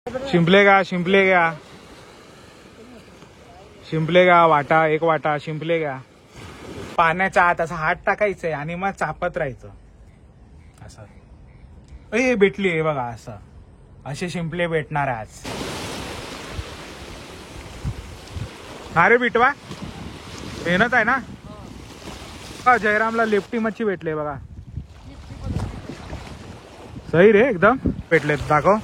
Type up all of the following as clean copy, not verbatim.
शिंपले घ्या, शिंपले घ्या, शिंपले घ्या. वाटा, एक वाटा शिंपले घ्या. पाण्याच्या आत असा हात टाकायचंय आणि मग चापत राहायचं असं. ए भेटली आहे बघा. असं असे शिंपले भेटणार आज. अरे बिटवा मेहनत आहे ना. जयरामला लेफ्टी मच्छी भेटले बघा. सही रे एकदम भेटले. दाखव.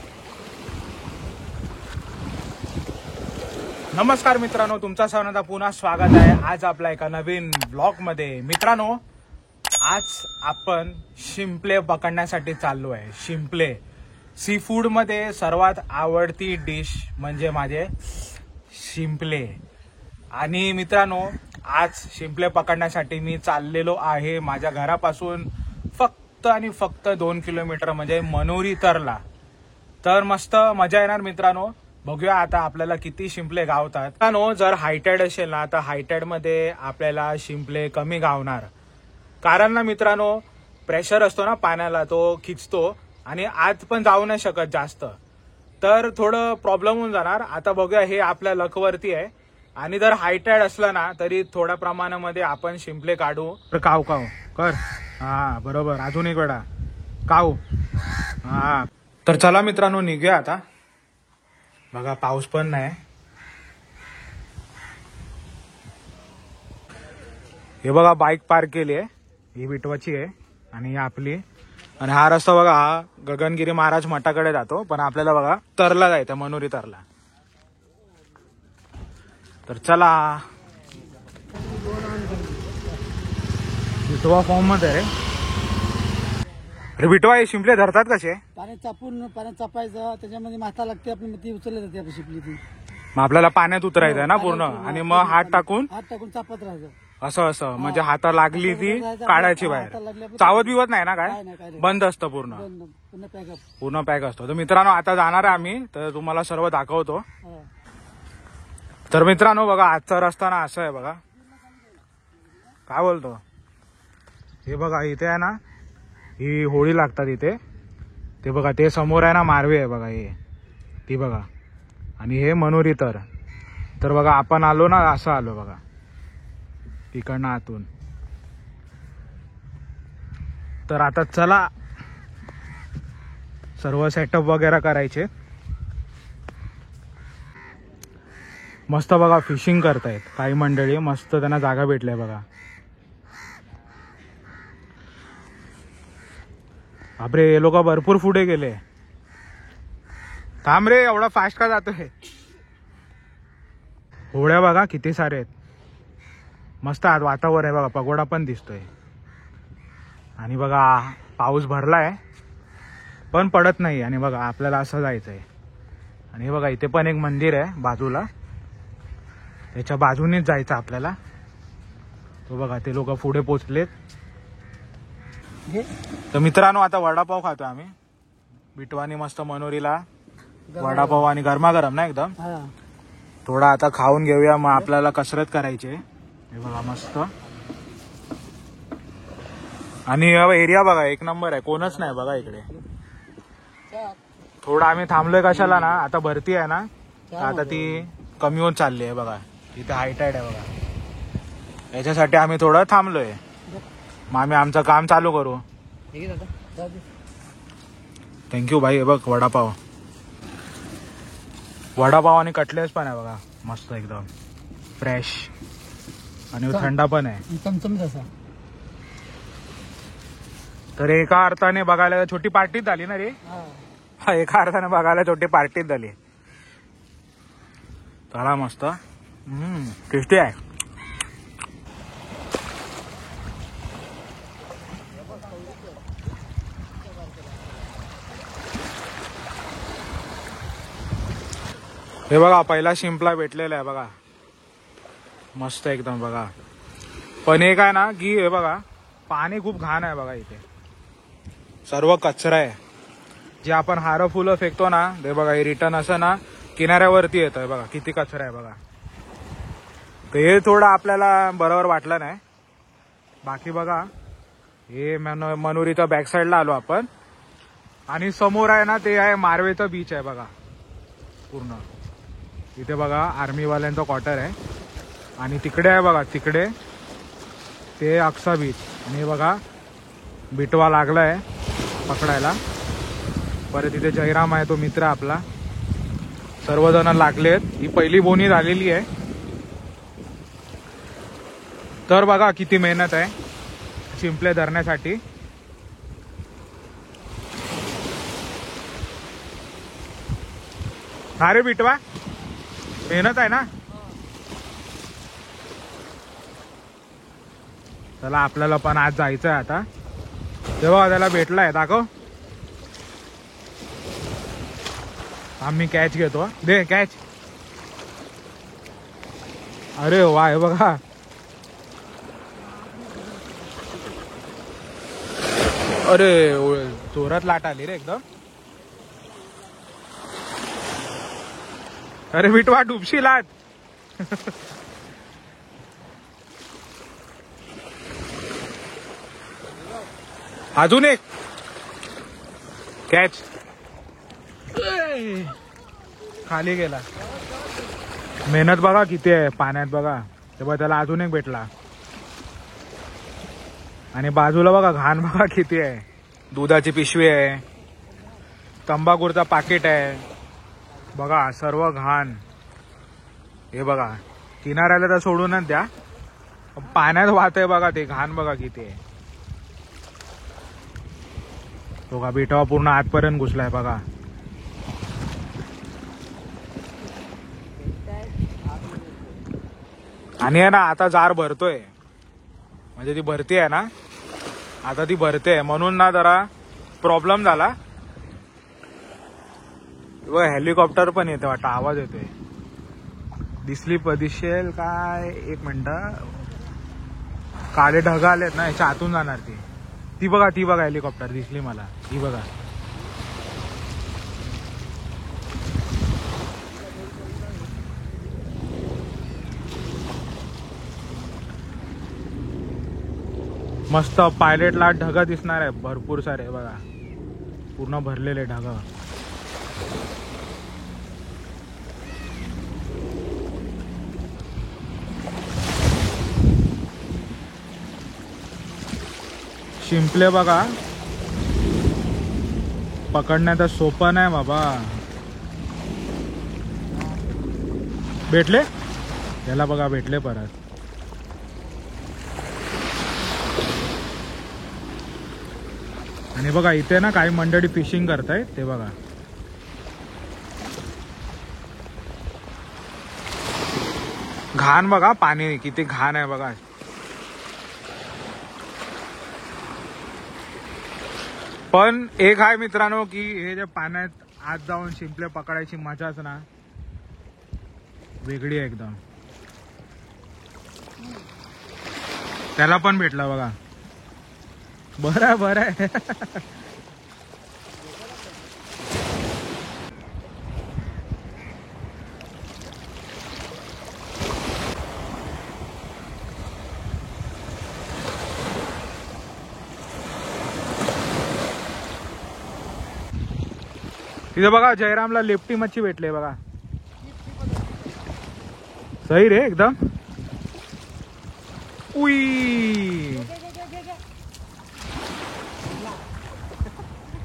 नमस्कार मित्रांनो, तुमचा सर्वांचा पुन्हा स्वागत आहे आज आपल्या एका नवीन ब्लॉग मध्ये. मित्रांनो, आज आपण शिंपले पकडण्यासाठी चाललो आहे. शिंपले सी फूड मध्ये सर्वात आवडती डिश म्हणजे माझे शिंपले. आणि मित्रांनो, आज शिंपले पकडण्यासाठी मी चाललेलो आहे माझ्या घरापासून फक्त आणि फक्त 2 किलोमीटर म्हणजे मनोरी तरला. तर मस्त मजा येणार मित्रांनो. बघूया आता आपल्याला किती शिंपले गावतात. मित्रांनो, जर हायटाईड असेल ना तर हायटाईड मध्ये आपल्याला शिंपले कमी गावणार. कारण ना मित्रांनो, प्रेशर असतो ना पाण्याला, तो खिचतो आणि आत पण जाऊ नाही शकत जास्त. तर थोडं प्रॉब्लेम होऊन जाणार. आता बघूया, हे आपल्या लकवरती आहे. आणि जर हायटाईड असला ना तरी थोड्या प्रमाणामध्ये आपण शिंपले काढू. तर काव काव कर. हा बरोबर. अजून एक वेळा काव. हा तर चला मित्रांनो, निघूया आता. बघा पाऊस पण नाही. हे बघा बाईक पार्क केली आहे. ही बिटवाची आहे आणि ही आपली. आणि हा रस्ता बघा, हा गगनगिरी महाराज मठाकडे जातो. पण आपल्याला बघा तरला जायचं, मनोरी तरला. तर चला. बिटवा फॉर्म मध्ये रे. बिटवा हे शिंपले धरतात कसे? पाण्यात चापून, पाण्यात चापायचं, त्याच्यामध्ये माथा लागते आपली, ती उचलली जाते आपली शिंपली ती. मग आपल्याला पाण्यात उतरायचं ना पूर्ण. आणि मग हात टाकून चापत राहायचं असं असं. म्हणजे हाता लागली ती काढायची बाहेर. चावत बिवत नाही ना काय? बंद असतं पूर्ण. पूर्ण पॅक असतो. तर मित्रांनो, आता जाणार आहे आम्ही, तर तुम्हाला सर्व दाखवतो. तर मित्रांनो बघा, आजचा रस्ता ना असं आहे बघा. काय बोलतो, हे बघा इथे आहे ना, ही होळी लागतात इथे. ते बघा, ते समोर आहे ना मारवे आहे बघा, हे ती बघा. आणि हे मनोरी तर बघा आपण आलो ना, असं आलो बघा इकडनं आतून. तर आता चला सर्व सेटअप वगैरे करायचे. मस्त बघा फिशिंग करतायत काही मंडळी. मस्त त्यांना जागा भेटल्या बघा. बापरे, हे लोक भरपूर पुढे गेले. थांब रे, एवढा फास्ट का जातोय? होड्या बघा किती सारे आहेत. मस्त आज वातावरण आहे बघा. पगोडा पण दिसतोय. आणि बघा पाऊस भरलाय पण पडत नाही. आणि बघा आपल्याला असं जायचंय. आणि बघा इथे पण एक मंदिर आहे बाजूला, त्याच्या बाजूनेच जायचं आपल्याला. तो बघा ते लोक पुढे पोचलेत. तर मित्रांनो, आता वडापाव खातो आम्ही. बिटवानी मस्त मनोरीला वडापाव आणि गरमागरम ना एकदम. थोडा आता खाऊन घेऊया, मग आपल्याला कसरत करायची. हे बघा मस्त. आणि एरिया बघा एक नंबर आहे, कोणच नाही बघा इकडे. थोडा आम्ही थांबलोय कशाला ना, आता भरती आहे ना, आता ती कमी होत चालली आहे बघा. इथे हायटाईड आहे बघा, याच्यासाठी आम्ही थोडं थांबलोय. मग आम्ही आमचं काम चालू करू. थँक्यू भाई. हे बघ वडापाव, वडापाव आणि कटलेस पण आहे बघा. मस्त एकदम फ्रेश आणि थंडा पण आहे. तर एका अर्थाने बघायला छोटी पार्टीच झाली ना रे. एका अर्थाने बघायला छोटी पार्टीच झाली. चला मस्त. टेस्टी आहे. हे बघा पहिला शिंपला भेटलेला आहे बघा. मस्त एकदम बघा. पण एक आहे ना की हे बघा, पाणी खूप घाण आहे बघा. इथे सर्व कचरा आहे. जे आपण हार फुलं फेकतो ना, ते बघा हे रिटर्न असं ना किनाऱ्यावरती येत आहे बघा. किती कचरा आहे बघा. तर हे थोडं आपल्याला बरोबर वाटलं नाही. बाकी बघा, हे मनोरीच्या बॅक साईडला आलो आपण. आणि समोर आहे ना, ते आहे मारवेचं बीच आहे बघा. पूर्ण. इथे बघा आर्मीवाल्यांचा क्वार्टर आहे आणि तिकडे आहे बघा, तिकडे ते अक्सा बीच. आणि बघा बिटवा लागलाय पकडायला. परत इथे जयराम आहे, तो मित्र आपला. सर्वजण लागलेत. ही पहिली बोनी झालेली आहे. तर बघा किती मेहनत आहे शिंपले धरण्यासाठी. अरे बिटवा मेहनत आहे ना. चला आपल्याला पण आज जायचं आहे आता. तेव्हा त्याला भेटलाय, दाखव. आम्ही कॅच घेतो. दे कॅच. अरे वा, हे बघा. अरे जोरात लाट आली रे एकदम. अरे बिटवा डुबशी लाट. अजून एक कॅच. खाली गेला. मेहनत बघा किती आहे पाण्यात बघा. तेव्हा त्याला अजून एक भेटला. आणि बाजूला बघा घाण बघा किती आहे. दुधाची पिशवी आहे, तंबाखूचा पाकिट आहे बघा, सर्व घाण. हे बघा किनाऱ्याला तर सोडूनच द्या, पाण्यात वाहतंय बघा ते घाण बघा किती आहे. बघा बिटवा पूर्ण आतपर्यंत घुसलाय बघा. आणि आहे ना आता जार भरतोय, म्हणजे ती भरती आहे ना, आता ती भरते म्हणून ना जरा प्रॉब्लेम झाला. हेलिकॉप्टर पण येते वाटतं, आवाज येतोय. दिसेल काय, एक मिनिट. काळे ढग आलेत ना, याच्या आतून जाणार ती. ती बघा हेलिकॉप्टर दिसली मला. ही बघा. मस्त पायलटला ढग दिसणार आहे भरपूर सारे बघा, पूर्ण भरलेले ढग. शिंपले बघा पकडण्याचं सोपं नाही बाबा. भेटले याला बघा, भेटले परत. आणि बघा इथे ना काही मंडळी फिशिंग करतायत ते बघा. घाण बघा, पाणी किती घाण आहे बघा. पण एक आहे मित्रांनो की हे जे पाण्यात आत जाऊन शिंपले पकडायची मजाच ना वेगळी आहे एकदम. त्याला पण भेटला बघा. बरं आहे. तिथे बघा जयरामला लेफ्टी मच्छी भेटले बघा. सही रे एकदम. उई,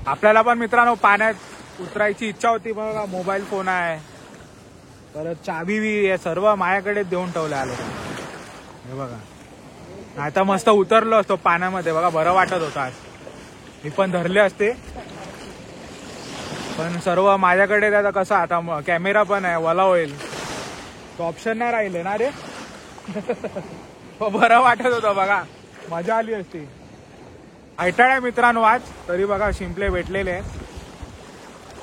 आपल्याला पण मित्रांनो पाण्यात उतरायची इच्छा होती. बघा मोबाईल फोन आहे, परत चाबी बी हे सर्व माझ्याकडे देऊन ठेवले आलो. हे बघा, नाही तर मस्त उतरलो असतो पाण्यामध्ये बघा, बरं वाटत होतं. आज मी पण धरले असते, पण सर्व माझ्याकडे. आता कसं आता कॅमेरा पण आहे, वला होईल तो ऑप्शन नाही राहिले ना रे. बरं वाटत होतं बघा, मजा आली असती. ऐटाळ आहे मित्रांनो आज. तरी बघा शिंपले भेटलेले आहेत.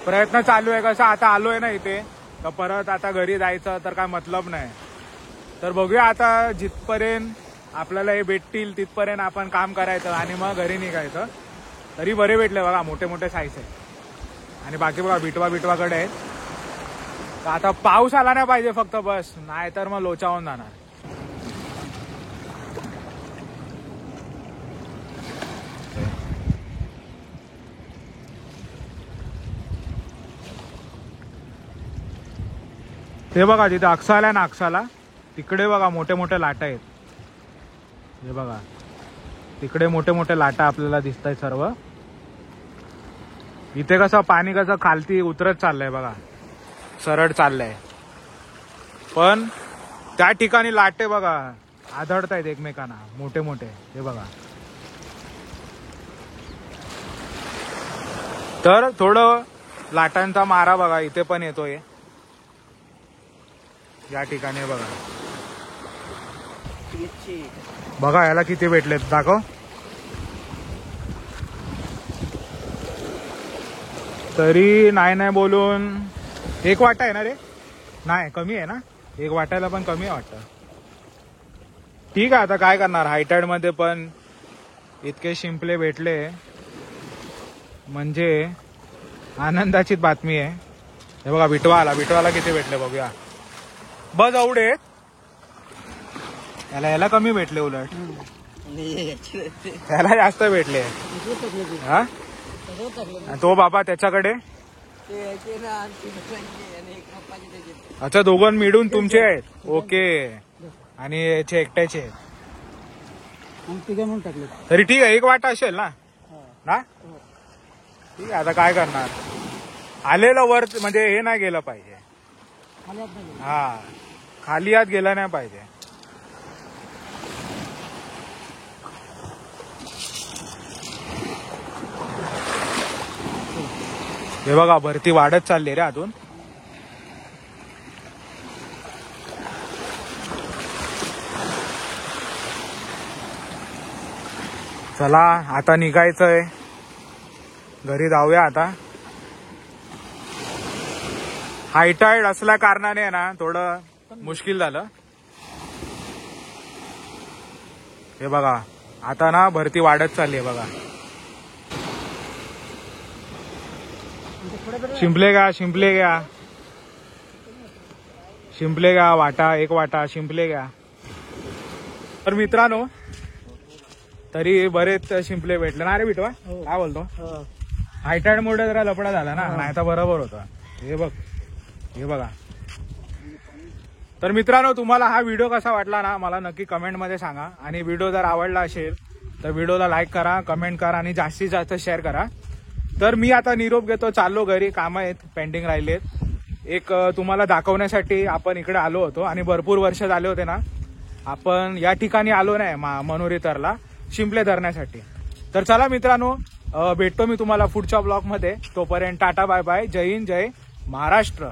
प्रयत्न चालू आहे. कसं आता आलोय ना इथे, तर परत आता घरी जायचं तर काय मतलब नाही. तर बघूया आता, जिथपर्यंत आपल्याला हे भेटतील तिथपर्यंत आपण काम करायचं आणि मग घरी निघायचं. तरी बरे भेटले बघा, मोठे मोठे साईज आहे. आणि बाकी बघा बिटवाकडे आहेत. तर आता पाऊस आला नाही पाहिजे फक्त, बस. नाही तर मग लोचावून जाणार. ते बघा तिथे अक्साला आहे ना, अक्साला तिकडे बघा मोठे मोठे लाटा आहेत. हे बघा तिकडे मोठे मोठे लाटा आपल्याला दिसत आहेत सर्व. इथे कसं पाणी कसं खालती उतरत चाललंय बघा, सरळ चाललंय. पण त्या ठिकाणी लाटे बघा आदळतायत एकमेकांना मोठे मोठे. हे बघा तर थोडं लाटांचा मारा बघा इथे पण येतोय या ठिकाणी. बघा बघा याला किती भेटलेत दाखव. तरी नाही बोलून 1 वाटा आहे ना रे. नाही कमी आहे ना, 1 वाटायला पण कमी वाटतं. ठीक आहे आता काय करणार, हायटाईड मध्ये पण इतके शिंपले भेटले म्हणजे आनंदाचीच बातमी आहे. हे बघा बिटवाला किती भेटले बघूया. बस एवढे याला कमी भेटले, उलट त्याला जास्त भेटले. हा तो बाबा त्याच्याकडे. अच्छा दोघं मिळून तुमचे आहेत. ओके. आणि याचे एकट्याचे आहेत. तरी ठीक आहे 1 वाटा असेल ना. ना ठीक आहे आता काय करणार, आलेलं वर म्हणजे हे नाही गेलं पाहिजे. हा खाली हात गेला नाही पाहिजे. हे बघा भरती वाढत चालली रे अजून. चला आता निघायचंय, घरी जाऊया आता. हायटाईड असल्या कारणाने ना थोडं मुश्किल झालं. हे बघा आता ना भरती वाढत चालली आहे बघा. शिंपले घ्या वाटा, 1 वाटा शिंपले घ्या. तर मित्रांनो तरी बरेच शिंपले भेटले ना रे बिटवा. काय बोलतो, हायटाईड मुळे जरा लपडा झाला ना, नाही तर बरोबर होता. हे बघा. तर मित्रांनो तुम्हाला हा व्हिडिओ कसा वाटला ना मला नक्की कमेंट मध्ये सांगा. आणि व्हिडिओ जर आवडला असेल तर व्हिडिओला लाईक करा, कमेंट करा आणि जास्तीत जास्त शेअर करा. तर मी आता निरोप घेतो, चाललो घरी, कामं आहेत पेंडिंग राहिलेत. एक तुम्हाला दाखवण्यासाठी आपण इकडे आलो होतो आणि भरपूर वर्ष झाले होते ना आपण या ठिकाणी आलो नाही मनोरी तरला शिंपले धरण्यासाठी. तर चला मित्रांनो भेटतो मी तुम्हाला पुढच्या ब्लॉग मध्ये. तोपर्यंत टाटा बाय बाय, जय हिंद, जय महाराष्ट्र.